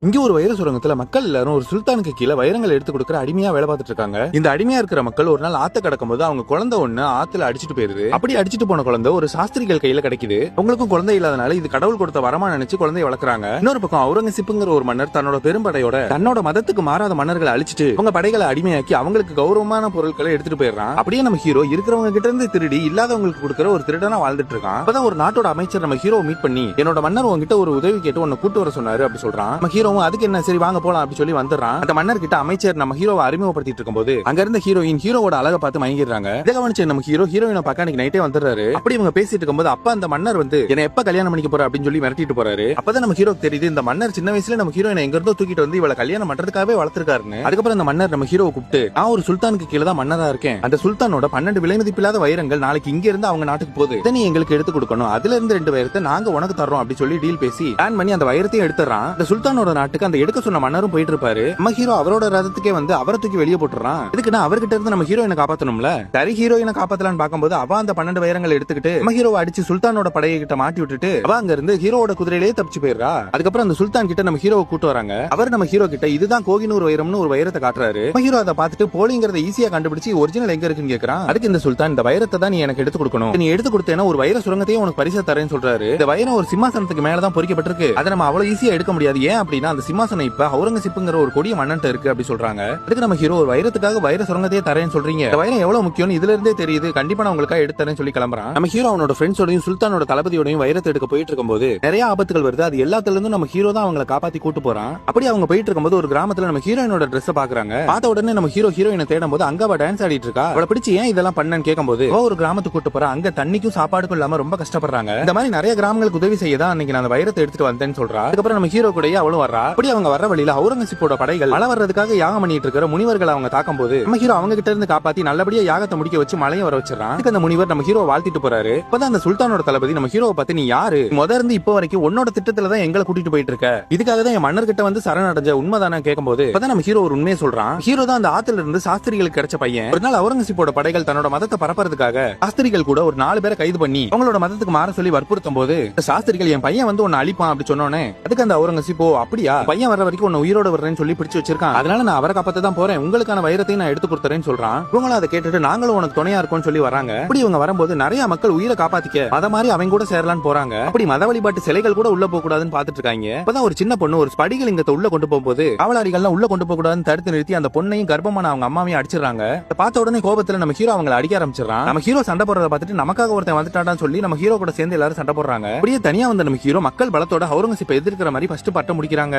இங்க ஒரு வைர சுரங்கத்துல மக்கள் எல்லாரும் ஒரு சுல்தானுக்கு கீழே வைரங்கள் எடுத்து கொடுக்குற அடிமையா வேலை பார்த்துட்டு இருக்காங்க. இந்த அடிமையா இருக்கிற மக்கள் ஒரு நாள் ஆத்த கடக்கும் போது அவங்க குழந்தை ஒண்ணு ஆத்துல அடிச்சிட்டு போயிருது. அப்படி அடிச்சிட்டு போன குழந்தை ஒரு சாஸ்திரிகள் கையில கிடைக்குது. உங்களுக்கும் குழந்தை இல்லாதனால இது கடவுள் கொடுத்த வரமா நினைச்சு குழந்தைய வளர்க்குறாங்க. இன்னொரு பக்கம் அவுரங்கசீப்ங்கிற ஒரு மன்னர் தன்னோட பெரும்படையோட தன்னோட மதத்துக்கு மாறாத மன்னர்களை அழிச்சிட்டு உங்க படைகளை அடிமையாக்கி அவங்களுக்கு கௌரவமான பொருட்களை எடுத்துட்டு போயிடுறான். அப்படியே நம்ம ஹீரோ இருக்கிறவங்க கிட்ட இருந்து திருடி இல்லாதவங்களுக்கு கொடுக்குற ஒரு திருடனா வாழ்ந்துட்டு இருக்கான். அப்பதான் ஒரு நாட்டோட அமைச்சர் நம்ம ஹீரோ மீட் பண்ணி என்னோட மன்னர் உங்ககிட்ட ஒரு உதவி கேட்டு உன்னை கூட்டு வர சொன்னாரு அப்படி சொல்றான். நம்ம ஹீரோவும் அதுக்கு என்ன சரி வாங்க போலாம் அப்படி சொல்லி வந்துடுறான். அந்த மன்னர் கிட்ட அமைச்சர் நம்ம ஹீரோவை அறிமுகப்படுத்திட்டு இருக்கும்போது அங்க இருந்த ஹீரோயின் ஹீரோவோட அழகை பார்த்து மயங்கிடுறாங்க. இதை கவனிச்சு நம்ம ஹீரோயினை பார்க்க அன்னைக்கு நைட்டே வந்துடுறாரு. அப்படி இவங்க பேசிட்டு இருக்கும்போது அப்ப அந்த மன்னர் வந்து என்ன எப்ப கல்யாணம் பண்ணிக்க போற அப்படின்னு சொல்லி மிரட்டிட்டு போறாரு. அப்பதான் நம்ம ஹீரோக்கு தெரியுது இந்த மன்னர் சின்ன வயசுல நம்ம ஹீரோயினை எங்க இருந்தோ தூக்கிட்டு வந்து இவளை கல்யாணம் பண்றதுக்காகவே வளர்த்திருக்காருன்னு. அதுக்கப்புறம் அந்த மன்னர் நம்ம ஹீரோவை கூப்பிட்டு நான் ஒரு சுல்தானுக்கு கீழே தான் மன்னரா இருக்கேன். அந்த சுல்தானோட 12 விலை மதிப்பில்லாத வைரங்கள் நாளைக்கு இங்க இருந்து அவங்க நாட்டுக்கு போகுது. இதை நீ எங்களுக்கு எடுத்து கொடுக்கணும். அதுல இருந்து 2 வைரத்தை நாங்க உனக்கு தர்றோம் அப்படி சொல்லி டீல் பேசி பிளான் பண்ணி அந்த வைரத்தையும் எடுத்துறான். அந்த சுல்தானோட நாட்டுக்கு அந்த எடுக்க சொன்ன மன்னரும் போயிட்டு இருப்பாரு. நம்ம ஹீரோ அவரோட ரதத்துக்கே வந்து அவரை தூக்கி வெளியே போட்டுறான். இதுக்குன்னா அவர்கிட்ட இருந்து நம்ம ஹீரோயினை காப்பாத்தணும்ல. சரி ஹீரோயினை காப்பாத்தலான்னு பார்க்கும்போது அவ அந்த 12 வைரங்கள் எடுத்துக்கிட்டு நம்ம ஹீரோவை அடிச்சு சுல்தானோட படையை கிட்ட மாட்டி விட்டுட்டு அவ அங்க இருந்து ஹீரோவோட குதிரையிலேயே தப்பிச்சு போயிடுறா. அதுக்கப்புறம் அந்த சுல்தான் கிட்ட நம்ம ஹீரோவை கூட்டு வராங்க. அவர் நம்ம ஹீரோ கிட்ட இதுதான் கோகினூர் வைரம்னு ஒரு வைரத்தை காட்டுறாரு. நம்ம ஹீரோ அதை பார்த்துட்டு போலிங்கிறத ஈஸியா கண்டுபிடிச்சு ஒரிஜினல் எங்க இருக்குன்னு கேக்குறான். அதுக்கு இந்த சுல்தான் இந்த வைரத்தை தான் நீ எனக்கு எடுத்து கொடுக்கணும். நீ எடுத்து கொடுத்தேன்னா ஒரு வைர சுரங்கத்தையும் உனக்கு பரிசா தரேன்னு சொல்றாரு. இந்த வைரம் ஒரு சிம்மாசனத்துக்கு மேலதான் பொறிக்கப்பட்டிருக்கு. அதை நம்ம அவ்வளவு ஈஸியா எடுக்க முடியாது. ஏன் அப்படின்னா அந்த சிம்மாசனம் இப்ப அவுரங்கசீப்ங்கிற ஒரு கொடிய மன்னன் இருக்கு அப்படி சொல்றாங்க. அதுக்கு நம்ம ஹீரோ ஒரு வைரத்துக்காக வைர சுரங்கத்தையே தரேன்னு சொல்றீங்க. இந்த வைரம் எவ்வளவு முக்கியம்னு இதுல இருந்தே தெரியுது. கண்டிப்பா நான் உங்களுக்காக எடுத்துறேன்னு சொல்லி கிளம்புறான். நம்ம ஹீரோ அவனோட ஃப்ரெண்ட்ஸோடையும் சுல்தானோட தளபதியோடையும் வைரத்தை எடுக்க போயிட்டு இருக்கும்போது நிறைய ஆபத்துகள் வருது. அது எல்லாத்துல இருந்தும் நம்ம ஹீரோ தான் அவங்களை காப்பாத்தி கூட்டு போறான். அப்படி அவங்க போயிட்டு இருக்கும்போது ஒரு கிராமத்துல நம்ம ஹீரோயினோட ட்ரெஸ் பாக்குறாங்க. பார்த்த உடனே நம்ம ஹீரோயினை தேடும் போது அங்க அவ டான்ஸ் ஆடிட்டு இருக்கா. அவளை பிடிச்சி ஏன் இதெல்லாம் பண்ணன்னு கேட்கும்போது ஒரு கிராமத்துக்கு கூட்டு போறா. அங்க தண்ணிக்கும் சாப்பாடுக்கும் இல்லாம ரொம்ப கஷ்டப்படுறாங்க. இந்த மாதிரி நிறைய கிராமங்களுக்கு உதவி செய்ய தான் அன்னைக்கு நான் வைரத்தை எடுத்துட்டு வந்தேன்னு சொல்றா. அதுக்கப்புறம் நம்ம ஹீரோ கூட அவளும் வர்றா. அப்படி அவங்க வர வழியில அவுரங்கசீப்போட படைகள் மழை வர்றதுக்காக யாகம் பண்ணிட்டு இருக்கிற முனிவர்கள் அவங்க தாக்கும் போது நம்ம ஹீரோ அவங்க கிட்ட இருந்து காப்பாத்தி நல்லபடியா யாகத்தை முடிக்க வச்சு மழையை வர வச்சிடறான். அதுக்கு அந்த முனிவர் நம்ம ஹீரோ வாழ்த்திட்டு போறாரு. அப்பதான் அந்த சுல்தானோட தளபதி நம்ம ஹீரோவை பார்த்து நீ யாரு முதல்ல இருந்து இப்போ வரைக்கும் உன்னோட திட்டத்துல தான் எங்களை கூட்டிட்டு போயிட்டு இருக்க. இதுக்காக தான் என் மன்னர் கிட்ட வந்து சரணடைஞ்ச உண்மைதானே கேட்கும்போது அப்பதான் நம்ம ஹீரோ ஒரு உண்மையை சொல்றான். ஹீரோ தான் அந்த ஆத்துல இருந்து சாஸ்திரிகளுக்கு கிடைச்ச பையன். ஒரு நாள் அவுரங்கசீப்போட படைகள் தன்னோட மதத்தை பரப்புறதுக்காக சாஸ்திரிகள் கூட ஒரு 4 பேரை கைது பண்ணி அவங்களோட மதத்துக்கு மாற சொல்லி வற்புறுத்தும் போது சாஸ்திரிகள் என் பையன் வந்து உன்னை அழிப்பான் அப்படி சொன்னோன்னே அதுக்கு அந்த அவுரங்கசீப்போ அப்படியா பையன் வர வரைக்கும் உன்னை உயிரோட வர்றேன்னு சொல்லி பிடிச்சு வச்சிருக்கான். அதனால நான் அவரை காப்பாத்த தான் போறேன். உங்களுக்கான வைரத்தையும் நான் எடுத்து கொடுத்துறேன்னு சொல்றான். இவங்களும் அதை கேட்டுட்டு நாங்களும் உனக்கு துணையா இருக்கோம்னு சொல்லி வராங்க. அப்படி இவங்க வரும்போது நிறைய மக்கள் உயிரை காப்பாத்திக்க அத மாதிரி அவங்க கூட சேரலான்னு போறாங்க. அப்படி மத வழிபாட்டு சிலைகள் கூட உள்ள போக கூடாதுன்னு பாத்துட்டு இருக்காங்க. அப்பதான் ஒரு சின்ன பொண்ணு ஒரு ஸ்படிகலிங்கத்தை உள்ள கொண்டு போகும்போது காவலாளிகள்லாம் உள்ள கொண்டு போக கூடாதுன்னு தடுத்து நிறுத்தி அந்த பொண்ணையும் கர்ப்பமான அவங்க அம்மாவையும் அடிச்சிடறாங்க. பார்த்த உடனே கோபத்துல நம்ம ஹீரோ அவங்களை அடிக்க ஆரம்பிச்சிடறான். நம்ம ஹீரோ சண்டை போடுறத பார்த்துட்டு நமக்காக ஒருத்தன் வந்துட்டான்னு சொல்லி நம்ம ஹீரோ கூட சேர்ந்து எல்லாரும் சண்டை போடுறாங்க. அப்படியே தனியா வந்த நம்ம ஹீரோ மக்கள் பலத்தோட அவுரங்கசீப்பை எதிர்க்கிற மாதிரி ஃபர்ஸ்ட் பட்டம் முடிக்கிறாங்க.